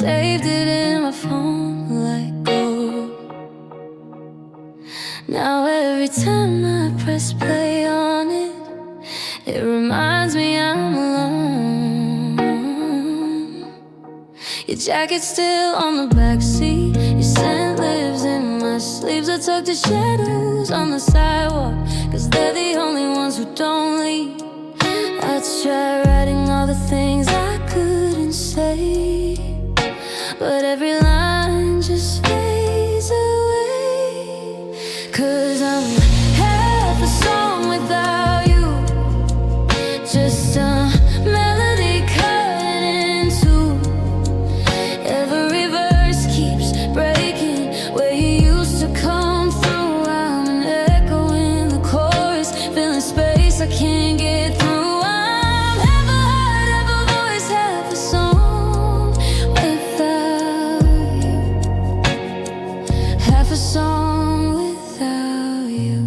saved it in my phone like gold. Now every time I press play on it, it reminds me I'm alone. Your jacket's still on the backseat, your scent lives in my sleeves. I tuck the shadows on the sidewalk, 'cause they're the only ones who don't leave. I try writing all the things I couldn't say, but every line just fades away. 'Cause I'm half a song without you, just a melody cut in two. Every verse keeps breaking where you used to come through. I'm an echo in the chorus, filling space I can't get through. I'm half a heart, half a voice, half a song without you. Half a song without you.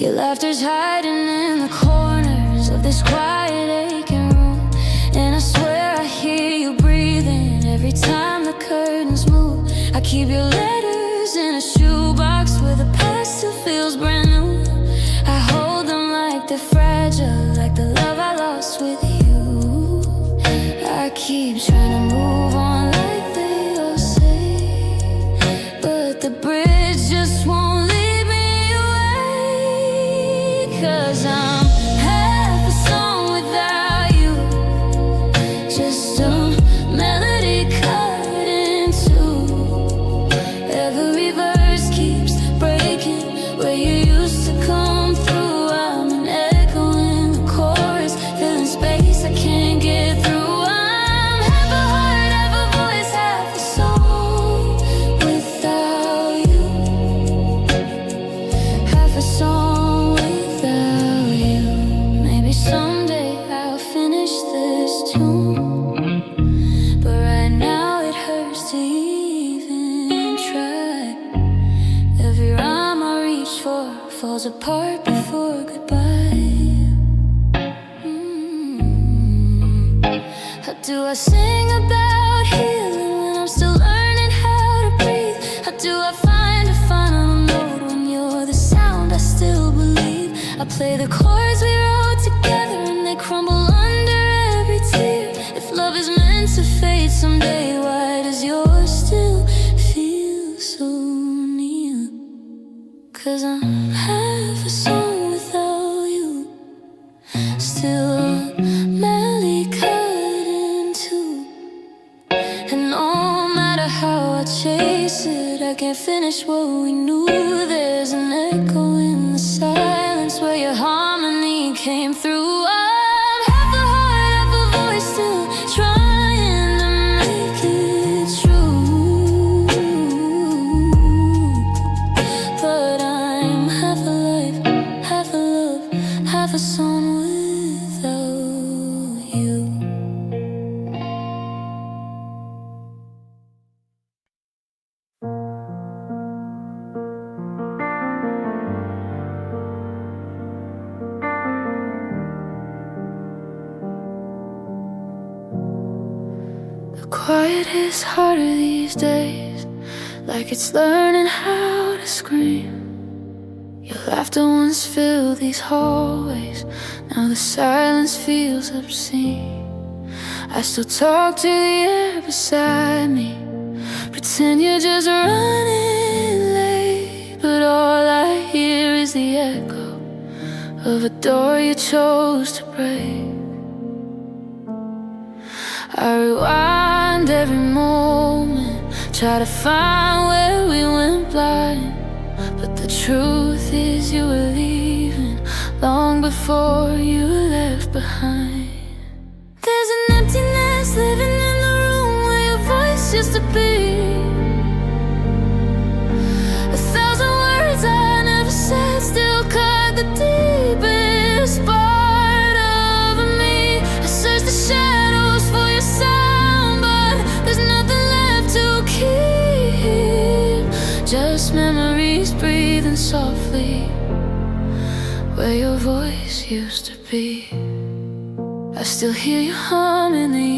Your laughter's hiding in the corners of this quiet aching room, and I swear I hear you breathing every time the curtains move. I keep your letters in a shoebox where the past still feels brand new. I hold them like they're fragile, like the love I lost with you. I keep trying to move on like they all say, but the bridge just won't lead me away. 'Cause I'm half a song without you, just a melody cut in two. Every verse keeps breaking where you used to come through. I'm an echo in the chorus, filling space I can't get through. I'm half a heart, half a voice, half a song without you. Half a song without you. Maybe someday I'll finish this tune, but right now it hurts to even try. Every rhyme I reach for falls apart before goodbye. How do I sing about healing when I'm still learning how to breathe? How do I find a final note when you're the sound I still believe? I play the chords we wrote together and they crumble under every tear. If love is meant to fade someday, why does yours still feel so near? 'Cause I'm half a song without you, still a melody cut in two. And no matter how I chase it, I can't finish what we knew. There's an echo in the silence where your harmony came through. I'm half a heart, half a voice, still trying to make it true. But I'm half a life, half a love, half a song without you. The quiet is harder these days, like it's learning how to scream. Your laughter once filled these hallways, now the silence feels obscene. I still talk to the air beside me, pretend you're just running late, but all I hear is the echo of a door you chose to break. I rewind every moment, try to find where we went blind, but the truth is you were leaving long before you were left behind. There's an emptiness living in the room where your voice used to be. A thousand words I never said still cut the deepest part of me. I search the shadows for your sound, but there's nothing left to keep. Just memories breathing softly where your voice used to be. I still hear you hum in the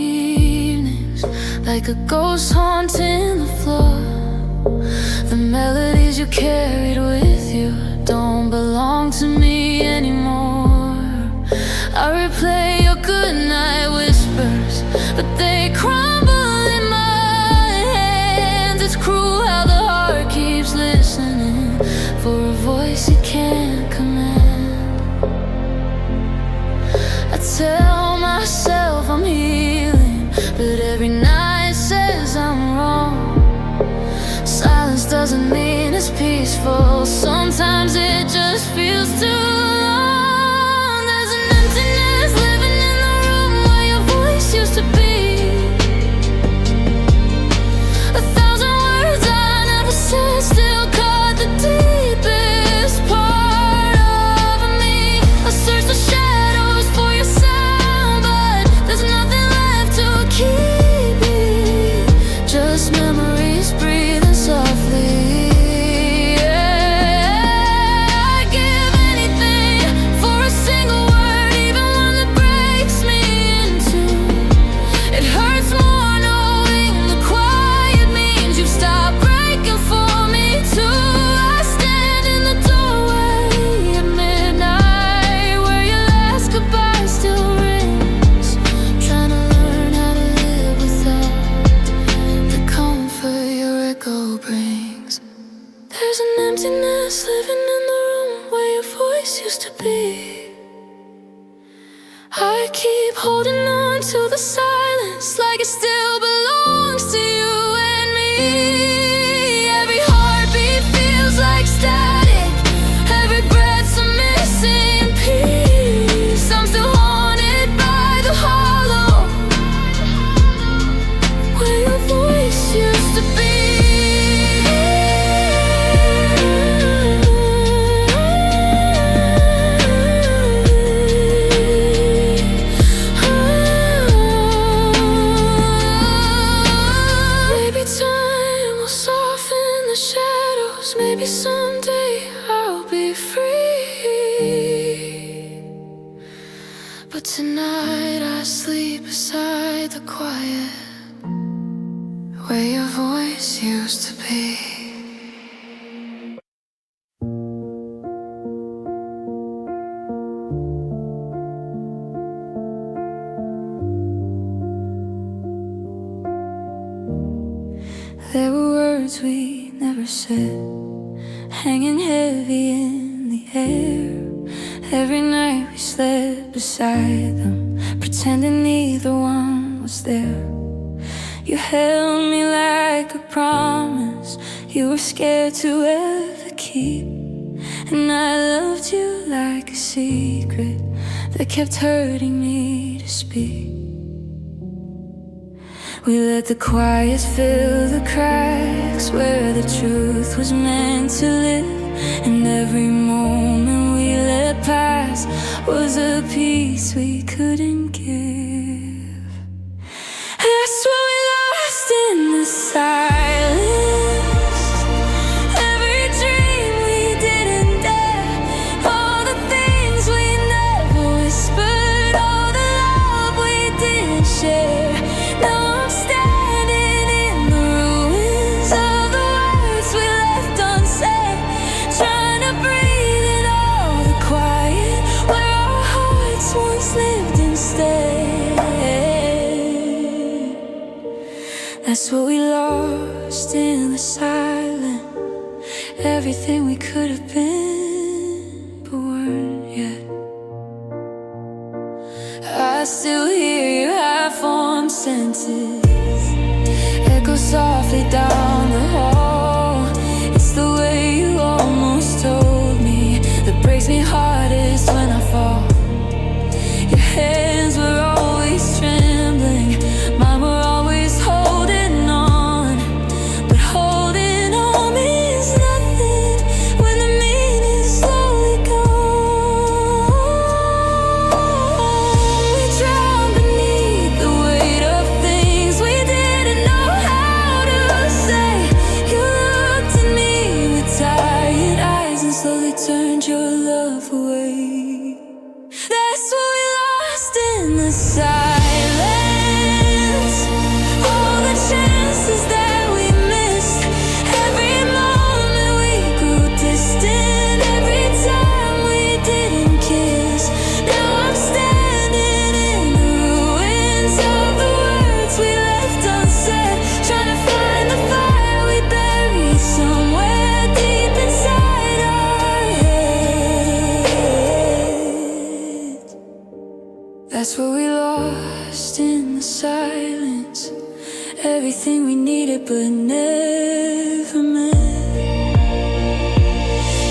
like a ghost haunting the floor. The melodies you carried with you don't belong to me anymore. I replay your goodnight whispers, but they crumble in my hands. It's cruel how the heart keeps listening for a voice it can't command. I tell myself I'm healing, but every night says I'm wrong. Silence doesn't mean it's peaceful. Sometimes it just feels too long. There's an emptiness living in the room where your voice used to be. A thousand words I never said still cut the deepest part of me. I search the shadows for your sound, but there's nothing left to keep me. Just memories breathing softly. There's an emptiness living in the room where your voice used to be. I keep holding on to the silence like it still belongs to you and me. Every heartbeat feels like static, every breath's a missing piece. I'm still haunted by the hollow where your voice used to be. Maybe someday I'll be free, but tonight I sleep beside the quiet where your voice used to be. There were words we never said, hanging heavy in the air. Every night we slept beside them, pretending neither one was there. You held me like a promise you were scared to ever keep, and I loved you like a secret that kept hurting me to speak. We let the quiet fill the cracks where the truth was meant to live, and every moment we let pass was a piece we couldn't give. That's what we lost in the silence. Every dream we didn't dare, all the things we never whispered, all the love we didn't share. That's what we lost in the silence. Everything we could have been, but weren't yet. I still hear your half-formed sentences echo softly down the hall. It's the way you almost told me that breaks me hardest when I fall. Your hands were always trembling, mine were always holding on. But holding on means nothing when the meaning's slowly gone. We drowned beneath the weight of things we didn't know how to say. That's what we lost in the silence. Everything we needed but never met.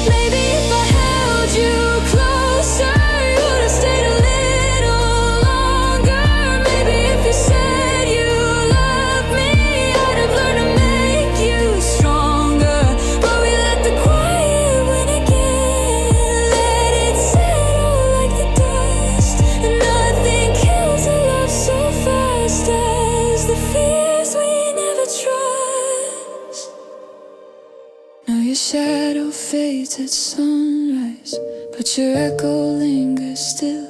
Maybe if I held you closer, you would have stayed a little longer. Maybe if you said you loved me, I'd have learned to make you stronger. But we let the quiet win again. Let it settle like the dust. And nothing kills a love so fast as the fears we never trust. Now your shadow fades at sunrise, but your echo lingers still.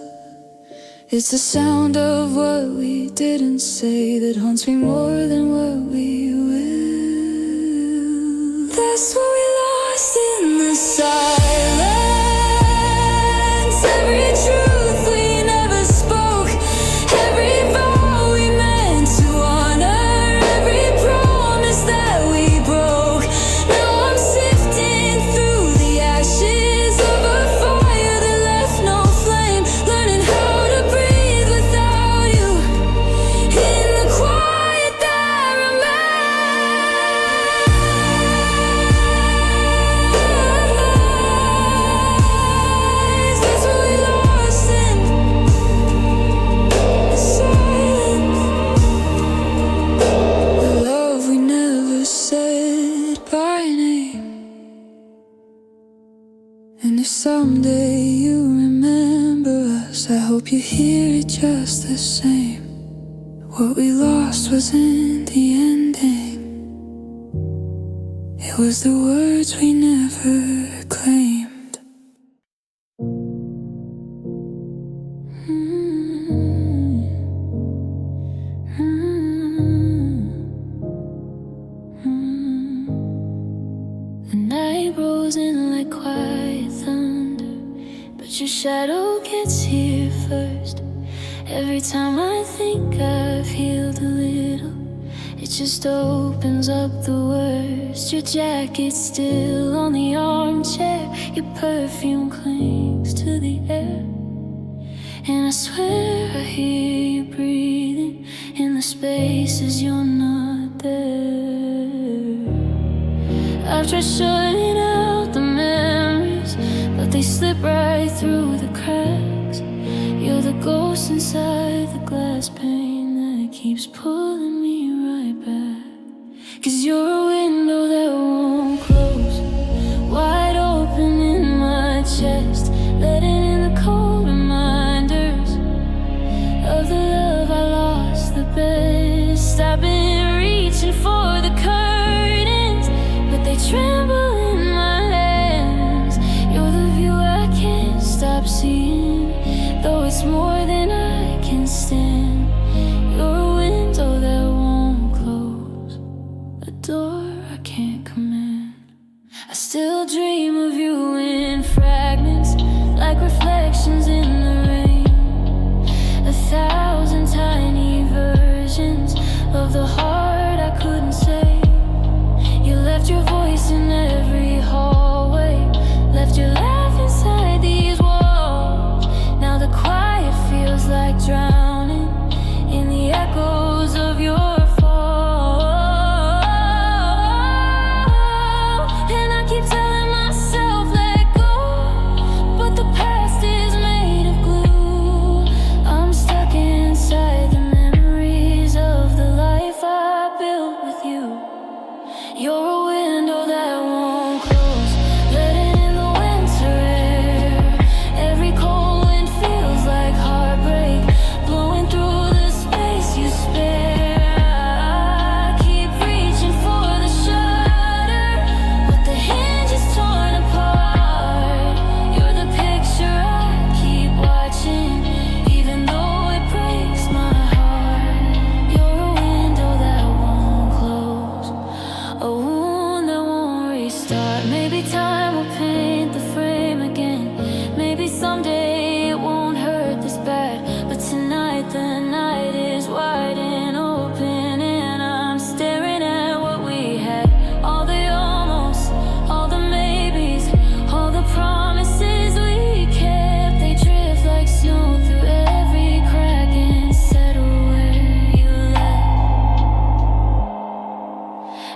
It's the sound of what we didn't say that haunts me more than what we will. That's what we lost in the silence. Every truth we never spoke, every vow we meant to honor, every promise that we broke. Now I'm sifting through the ashes of a fire that left no flame, learning how to breathe without you in the quiet that remains. That's what we lost in the silence. The love we never said by name. And if someday you remember us, I hope you hear it just the same. What we lost wasn't the ending, it was the words we never claimed. The night rolls in like quiet thunder, but your shadow gets here first. Every time I think I've healed a little, it just opens up the worst. Your jacket's still on the armchair, your perfume clings to the air, and I swear I hear you breathing in the spaces you're not there. I've tried shutting out the memories, but they slip right through the cracks. You're the ghost inside the glass pane that keeps pulling me right back. 'Cause you're a window that won't close, wide open in my chest, letting in the cold reminders of the love I lost the best. I've been reaching for the curtains, but they tremble in my hands. You're the view I can't stop seeing, though it's more than I can stand. You're a window that won't close, a door I can't command. I still dream of you in fragments, like reflections in the rain. 1,000 tiny versions of the heart I couldn't say. You left your voice in every hallway, left your laugh inside these walls. Now the quiet feels like drowning in the echoes of your fall.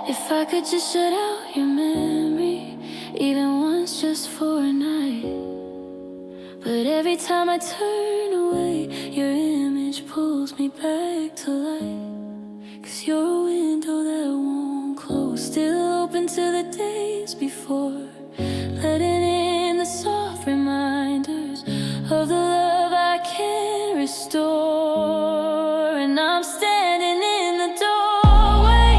If I could just shut out your memory, even once just for a night. But every time I turn away, your image pulls me back to life. 'Cause you're a window that won't close, still open to the days before, letting in the soft reminders of the love I can't restore. And I'm standing in the doorway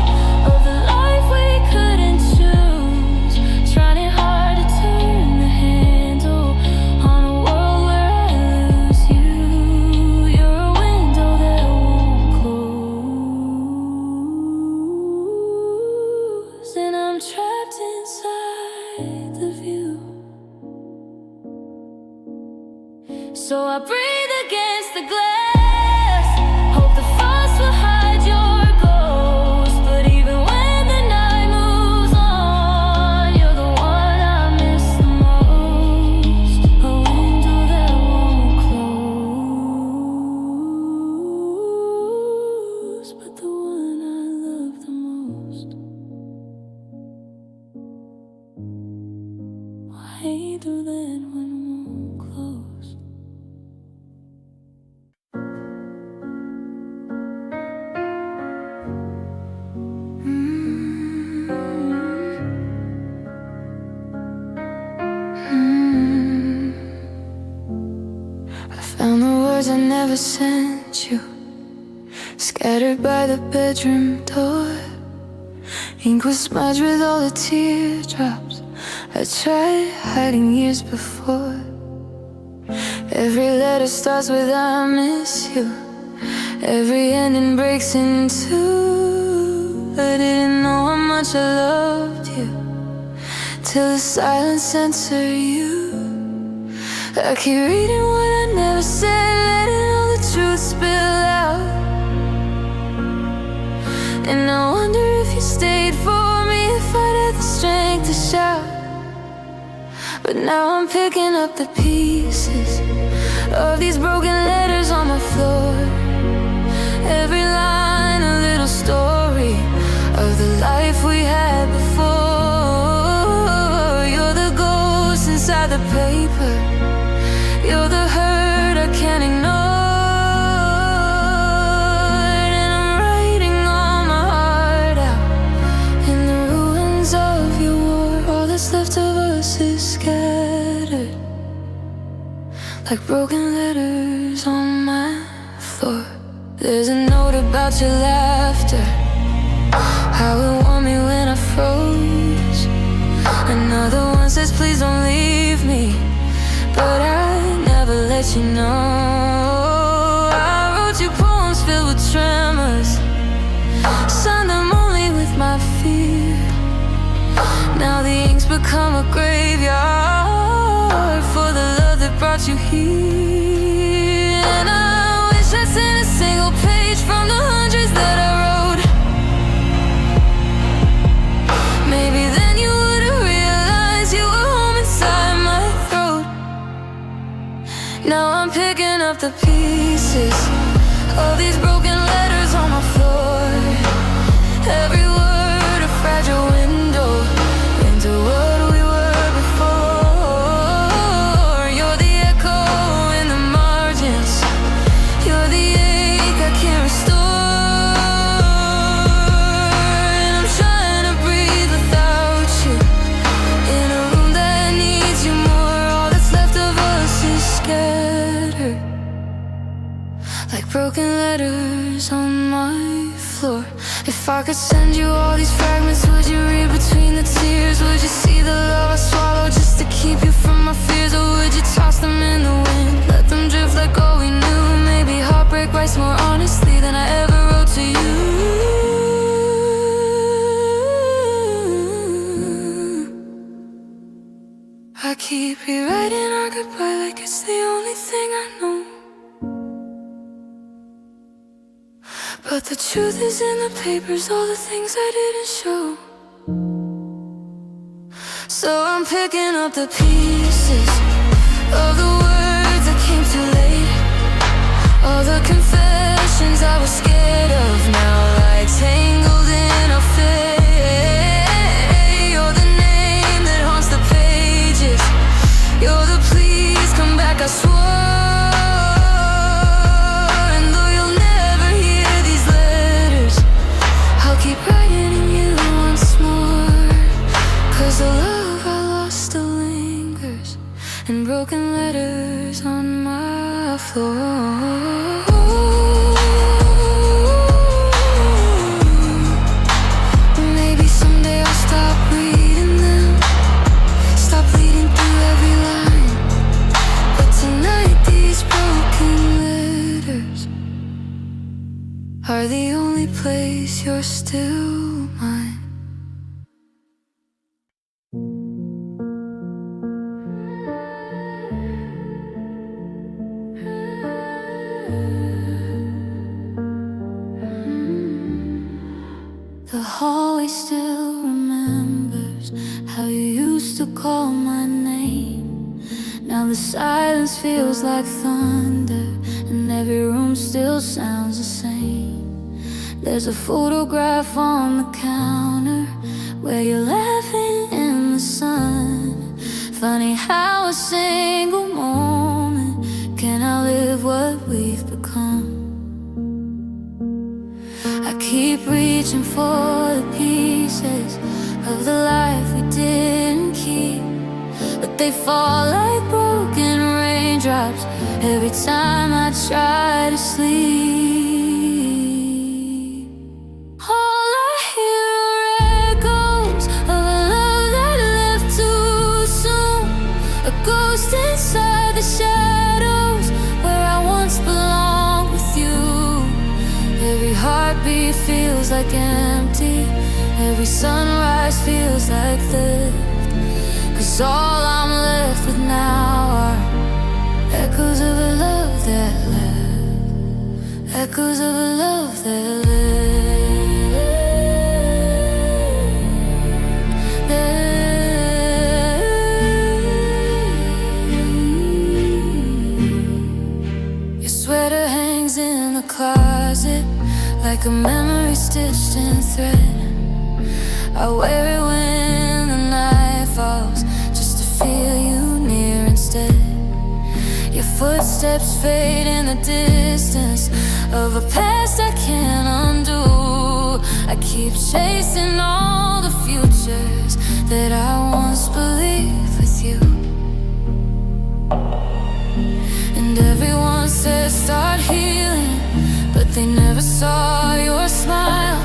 of the life we couldn't choose, trying hard to turn the handle on a world where I lose you. You're a window that won't close, and I'm trapped inside the view. So I breathe against the glass, hope the fuss will hide your ghost. But even when the night moves on, you're the one I miss the most. A window that won't close, but the one I love the most. Why do that when it won't close? I found the words I never sent you, scattered by the bedroom door. Ink was smudged with all the teardrops I tried hiding years before. Every letter starts with I miss you, every ending breaks in two. I didn't know how much I loved you till the silence censored you. I keep reading what I never said, letting all the truth spill out. And I wonder if you stayed for me, if I'd had the strength to shout. But now I'm picking up the pieces of these broken letters on my floor. Every line a little story of the life we had before. You're the ghost inside the paper, you're the hurt I can't ignore. And I'm writing all my heart out in the ruins of your war. All that's left of us is scattered like broken letters on my floor. There's a note about your laughter, how it warmed me when I froze. Another one says please don't leave me, but I never let you know. I wrote you poems filled with tremors, signed them only with my fear. Now the ink's become a graveyard for the love that brought you here. And I wish I'd sent a single page from the hundreds that I wrote. Maybe then you would've realized you were home inside my throat. Now I'm picking up the pieces of these broken letters on my floor. Every word a fragile window into what we were before. You're the echo in the margins, you're the ache I can't restore. And I'm trying to breathe without you in a room that needs you more. All that's left of us is scattered like broken letters on my floor. If I could send you all these fragments, would you read between the tears? Would you see the love I swallowed just to keep you from my fears? Or would you toss them in the wind, let them drift like all we knew? Maybe heartbreak writes more honestly than I ever wrote to you. I keep rewriting our goodbye like it's the only thing I know. But the truth is in the papers, all the things I didn't show. So I'm picking up the pieces of the words that came too late, all the confessions I was scared of, now like tangled in our fate. getting you once more. 'Cause the love I lost still lingers in broken letters on my floor. Maybe someday I'll stop reading them, stop reading through every line. But tonight these broken letters are the only place you're still mine. The hallway still remembers how you used to call my name. Now the silence feels like thunder, and every room still sounds the same. There's a photograph on the counter where you're laughing in the sun. Funny how a single moment can outlive what we've become. I keep reaching for the pieces of the life we didn't keep, but they fall like broken raindrops every time I try to sleep. All I hear are echoes of a love that left too soon, a ghost inside the shadows where I once belonged with you. Every heartbeat feels like empty, every sunrise feels like theft. 'Cause all I'm left with now are echoes of a love that left, echoes of a love that left. Your sweater hangs in the closet like a memory stitched in thread. I wear it when the night falls, just to feel you near instead. Your footsteps fade in the distance of a past I can't undo. I keep chasing all the futures that I once believed with you. And everyone says start healing, but they never saw your smile.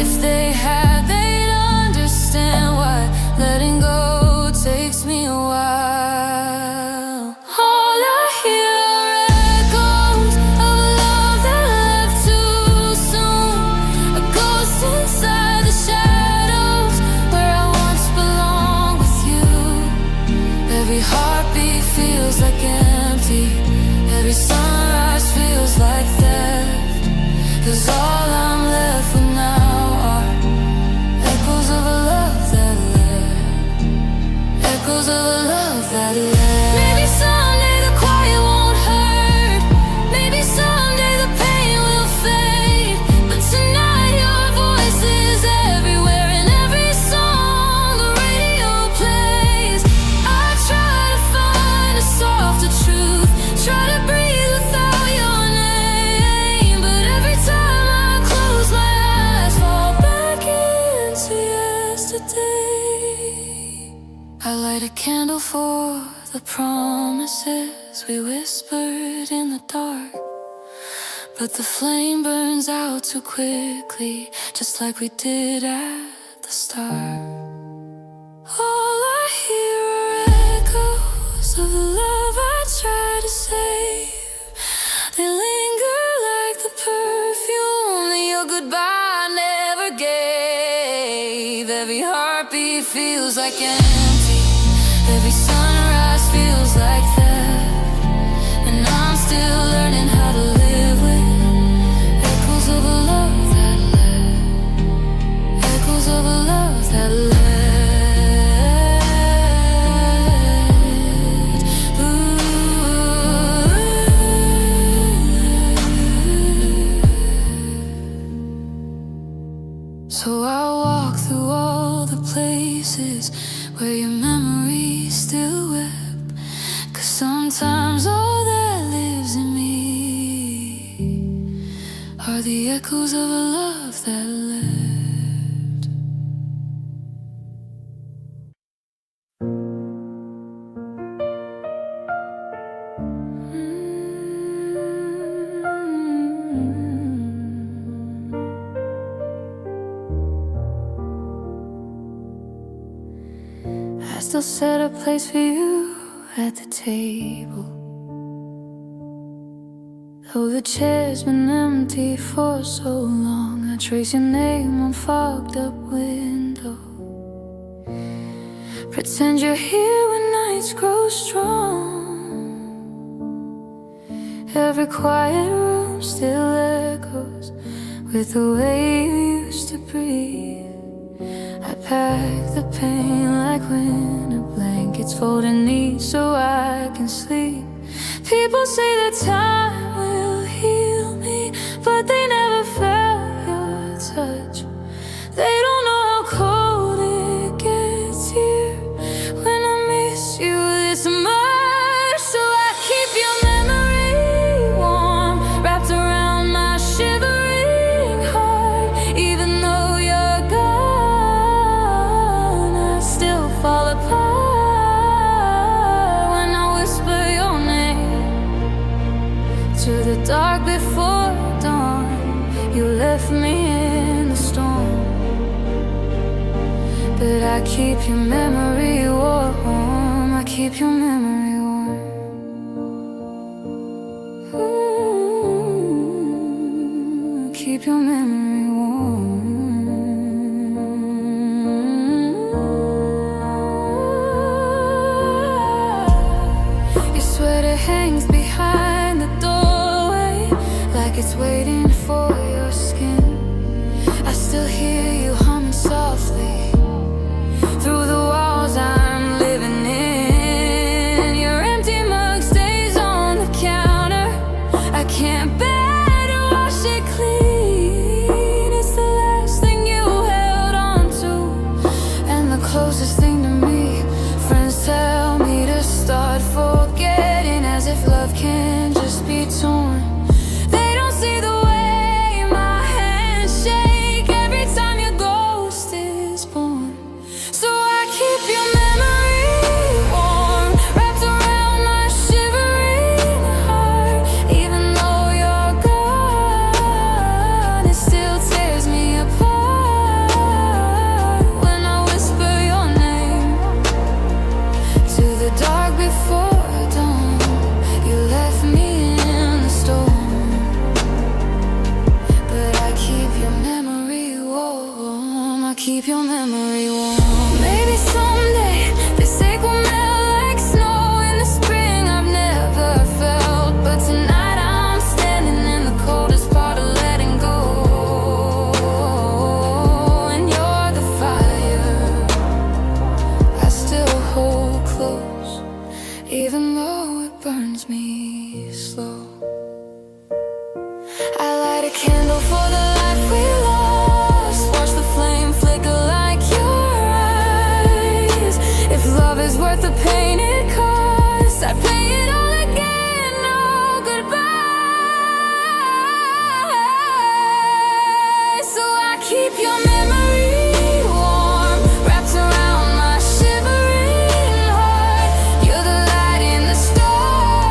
If they had, they'd understand why letting go takes me a while. All I hear are echoes of a love that left too soon, a ghost inside the shadows where I once belonged with you. Every heartbeat feels like empty, every sunrise feels like theft. 'Cause all I'm left with now are echoes of a love that left, echoes of a love that left. Maybe someday the quiet won't hurt, maybe someday the pain will fade, but tonight your voice is everywhere in every song the radio plays. I try to find a softer truth, try to breathe without your name, but every time I close my eyes, fall back into yesterday. I light a candle for the promises we whispered in the dark, but the flame burns out too quickly, just like we did at the start. All I hear are echoes of the love I tried to save. They linger like the perfume that your goodbye never gave. Every heartbeat feels like empty, every sunrise feels like theft, and I'm still learning how to live with echoes of a love that left, echoes of a love that left. So I walk through all the places where your memory still wept, 'cause sometimes all that lives in me are the echoes of a love that left. still set a place for you at the table. Though the chair's been empty for so long, I trace your name on fogged up window. Pretend you're here when nights grow strong. Every quiet room still echoes with the way you used to breathe. I pack the pain like winter blankets, folding neat so I can sleep. People say that time will heal me, but they never felt your touch. They don't know how cold it gets here when I miss you this much. So I keep your memory warm, wrapped around my shivering heart. Even though you're gone, I still fall apart when I whisper your name to the dark before dawn. You left me in the storm, but I keep your memory warm. I keep your memory warm. Ooh, keep your memory warm. Your sweater hangs behind the doorway like it's waiting for your skin. I still hear you humming softly through the walls I'm living in. Your empty mug stays on the counter. I can't bear to wash it clean. It's the last thing you held on to, and the closest thing to me. Friends tell me to start forgetting, as if love can just be torn. They don't see the way my hands shake every time your ghost is born. So I keep your memory warm, wrapped around my shivering heart. Even though you're gone, it still tears me apart when I whisper your name to the dark before dawn. You left me in the storm, but I keep your memory warm. I keep your memory warm. Maybe someday this ache will melt like snow in the spring I've never felt. But tonight I'm standing in the coldest part of letting go, and you're the fire I still hold close, even though it burns me slow. I light a candle for the life we lost, watch the flame flicker like your eyes. If love is worth the pain it costs, I'd pay it all again. No goodbye. So I keep your memory warm, wrapped around my shivering heart. You're the light in the storm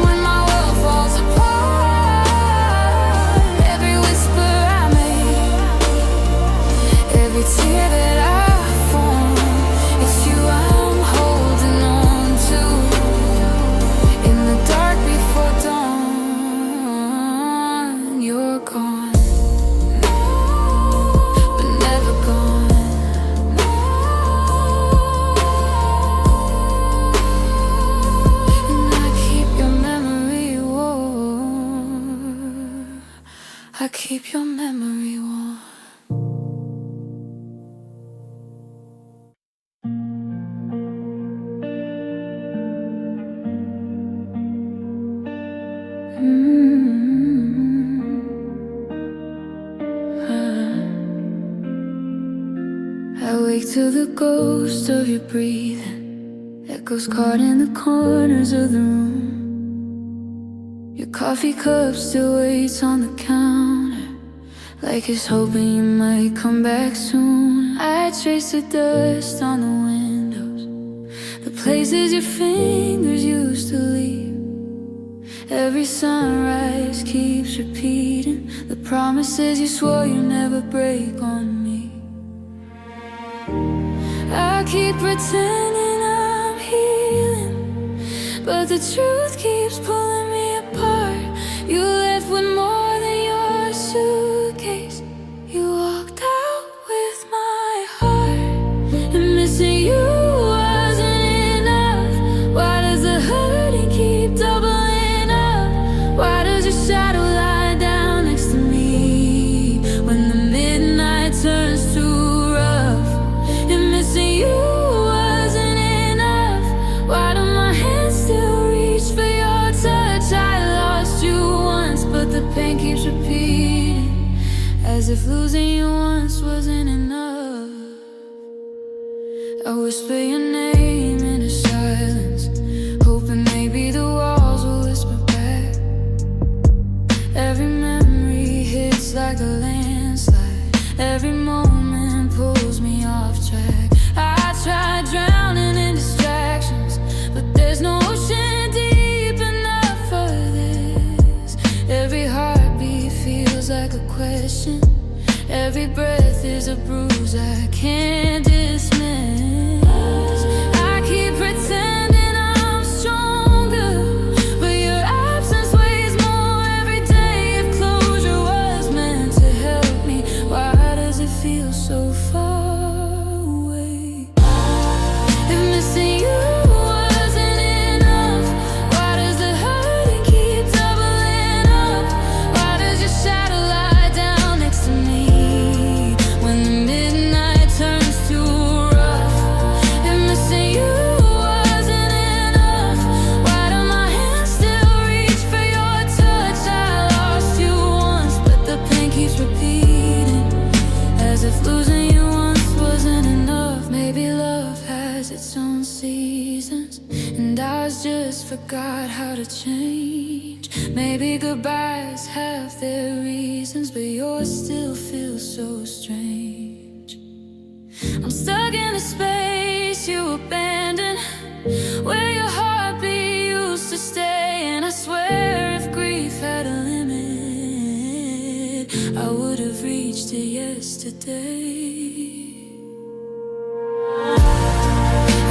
when my world falls apart. Every whisper I make, every tear that I form, it's you I'm holding on to. In the dark before dawn, you're gone, but never gone. And I keep your memory warm. I keep your memory warm. I wake to the ghost of your breathing, echoes caught in the corners of the room. Your coffee cup still waits on the counter, like it's hoping you might come back soon. I trace the dust on the windows, the places your fingers used to leave. Every sunrise keeps repeating the promises you swore you'd never break on me. I keep pretending I'm healing, but the truth keeps pulling me apart. You left with more than your suitcase. You walked out with my heart, and missing you wasn't enough. Why does the hurting keep doubling up? Why does your shadow lie down next to me when the midnight turns too rough? And missing you wasn't enough. Why do my hands still reach for your touch? I lost you once, but the pain keeps repeating, as if losing you once wasn't enough. I whisper your name in the silence, hoping maybe the walls will whisper back. Every memory hits like a landslide. Every moment pulls me off track. I tried drowning in distractions, but there's no ocean deep enough for this. Every heartbeat feels like a question. Every breath is a bruise I can't dismiss. I keep pretending I'm stronger, but your absence weighs more every day. If closure was meant to help me, why does it feel so far away? If missing you wasn't enough, why does the hurting keep doubling up? Why does your shadow lie down next to me when the midnight turns too rough? If missing you wasn't enough, why do my hands still reach for your touch? I lost you once, but the pain keeps repeating, as if losing you once wasn't enough. Maybe love has its own seasons, and ours just forgot how to change. Maybe goodbyes have their reasons, but yours still feels so strange. I'm stuck in the space you abandoned, where your heartbeat used to stay. And I swear if grief had a limit, I would have reached it yesterday.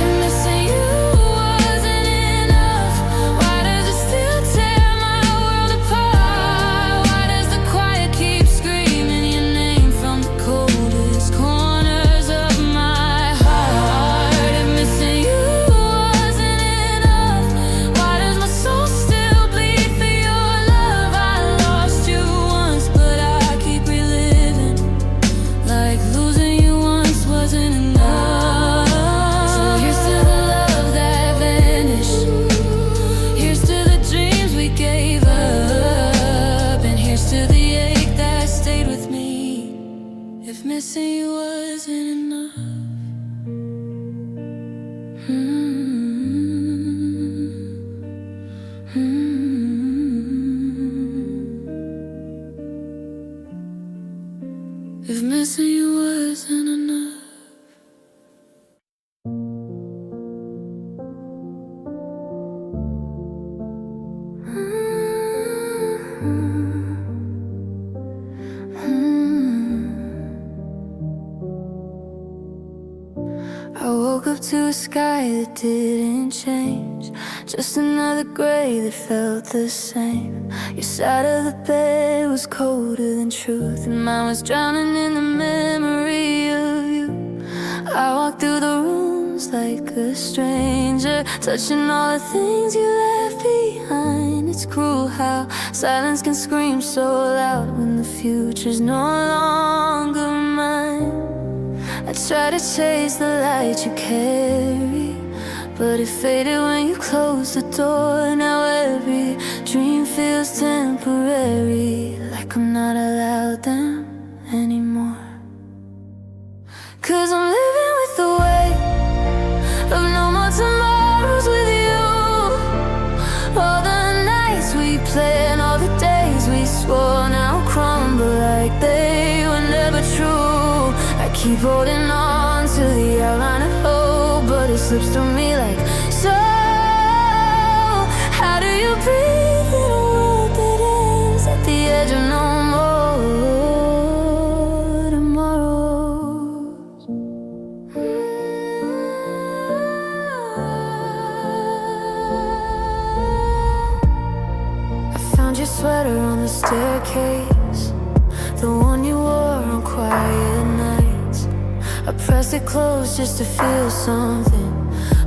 And missing you wasn't enough. Why does it still tear my world apart? Why does the quiet keep screaming your name from the coldest corners of my heart? And missing you wasn't enough. Why does my soul still bleed for your love? I lost you once, but I keep reliving, like losing you once wasn't enough. So here's to the love that vanished, here's to the dreams we gave up, and here's to the ache that stayed with me. If missing you wasn't enough. If missing you wasn't enough. I woke up to a sky that didn't change, just another gray that felt the same. Your side of the bed was colder than truth, and mine was drowning in the memory of you. I walked through the rooms like a stranger, touching all the things you left behind. It's cruel how silence can scream so loud when the future's no longer mine. I try to chase the light you carry, but it faded when you closed the door. Now every dream feels temporary, like I'm not allowed them anymore. 'Cause I'm living with the weight of no more tomorrows with you. All the nights we planned, all the days we swore, now crumble like they were never true. I keep holding on to the outline of hope, but it slips through me like so. How do you breathe in a world that ends at the edge of no more tomorrows? case, the one you wore on quiet nights. I pressed it close just to feel something,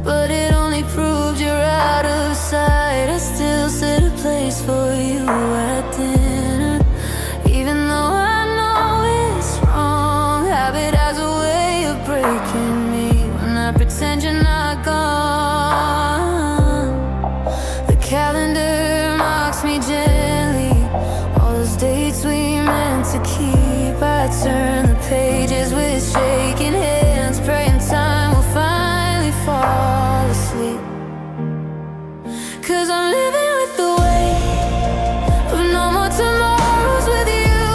but it only proved you're out of sight. I still set a place for you at dinner, even though I know it's wrong. Habit has a way of breaking me when I pretend you're not gone. The calendar marks me gently, all those dates we meant to keep. I turn the pages with shaking hands, praying time will finally fall asleep. 'Cause I'm living with the weight of no more tomorrows with you.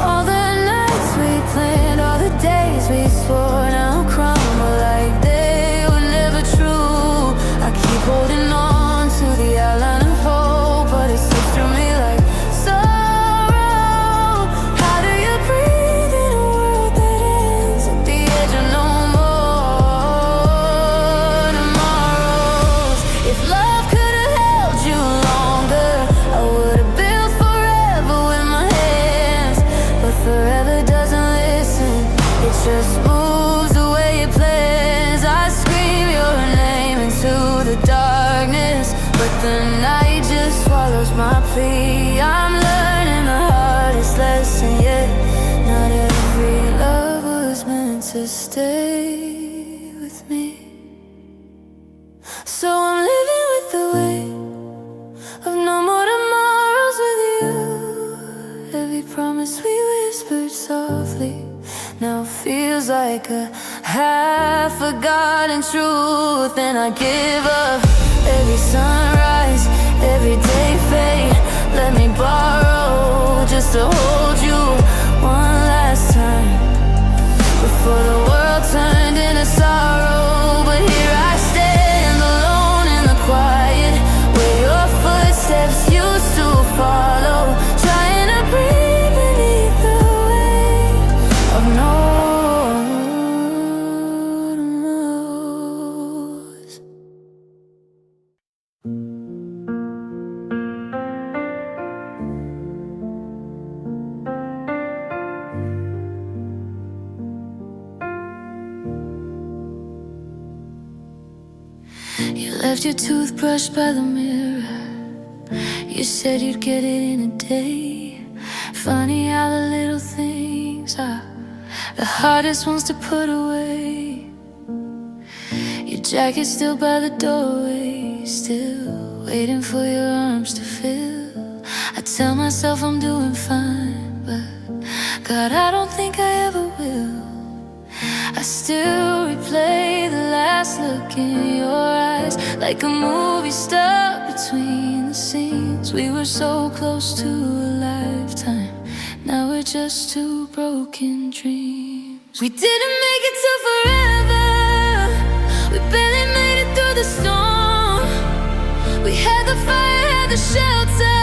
All the nights we planned, all the days we swore, now crumble like they were never true. I keep holding on to the outline of hope, but it slips through me like sorrow. How do you breathe in a world that ends at the edge of no more tomorrows? If love could have held you longer, I would have built forever with my hands. But forever doesn't listen, it just moves the way it plans. I scream your name into the darkness, but the night just swallows my plea. I'm learning the hardest lesson yet. Not every love was meant to stay with me. So I'm living with the weight of no more tomorrows with you. Every promise we whispered softly now feels like a half-forgotten truth. And I give up every sunrise, every day fade. Let me borrow just to hold you one last time before the world turned into sorrow. But here I stand alone in the quiet, where your footsteps used to follow, trying to breathe beneath the weight of no tomorrows. You left your toothbrush by the mirror. You said you'd get it in a day. Funny how the little things are the hardest ones to put away. Your jacket still by the doorway, still waiting for your arms to fill. I tell myself I'm doing fine, but God, I don't think I ever will. I still replay the last look in your eyes, like a movie stuck between the scenes. We were so close to a lifetime, now we're just two broken dreams. We didn't make it to forever, we barely made it through the storm. We had the fire, had the shelter,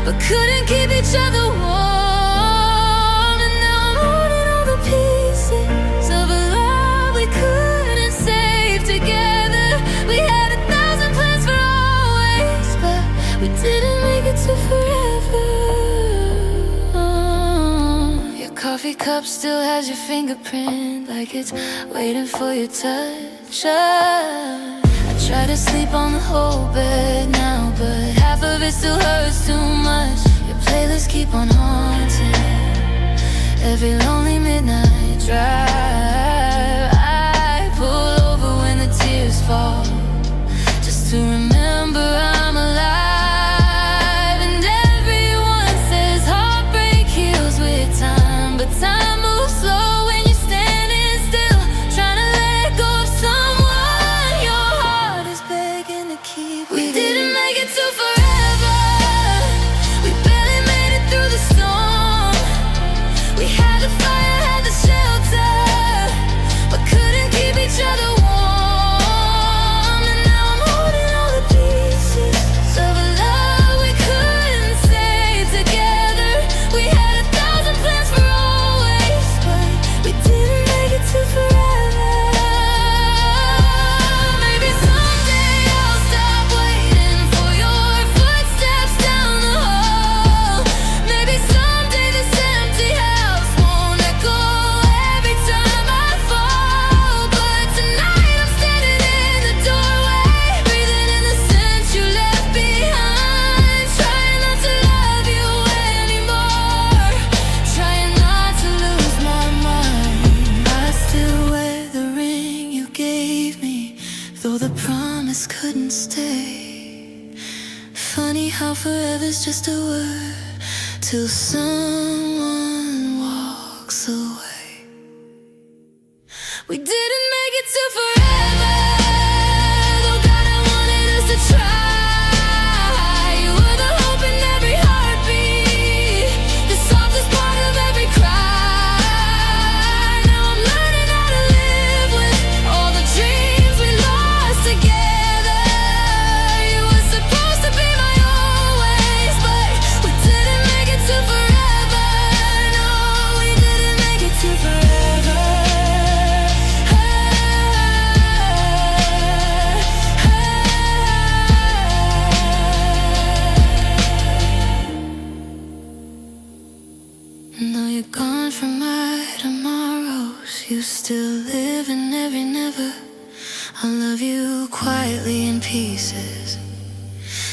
but couldn't keep each other warm. And now I'm holding all the pieces of a love we couldn't save together. We had 1,000 plans for always, but we didn't make it to forever. Your coffee cup still has your fingerprint, like it's waiting for your touch. I try to sleep on the whole bed now, but half of it still hurts too much. Your playlists keep on haunting every lonely midnight drive. I pull over when the tears fall, just to remember I'm alive. And everyone says heartbreak heals with time, but time moves slow when you're standing still, trying to let go of someone your heart is begging to keep. We didn't make it to forever, we barely made it through the storm. We had the fire, had the shelter, forever's just a word till someone walks away. We didn't make it to forever, though God, I wanted us to try. You were the hope in every heartbeat, the softest part of every cry. Now I'm learning how to live with all the dreams we lost together. You were supposed to be my always, but we didn't make it to forever. No, we didn't make it to forever. Though you're gone from my tomorrows, you still live in every never. I love you quietly in pieces,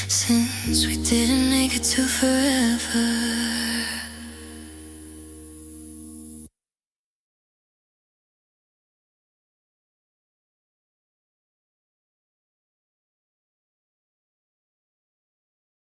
since we didn't make it to forever.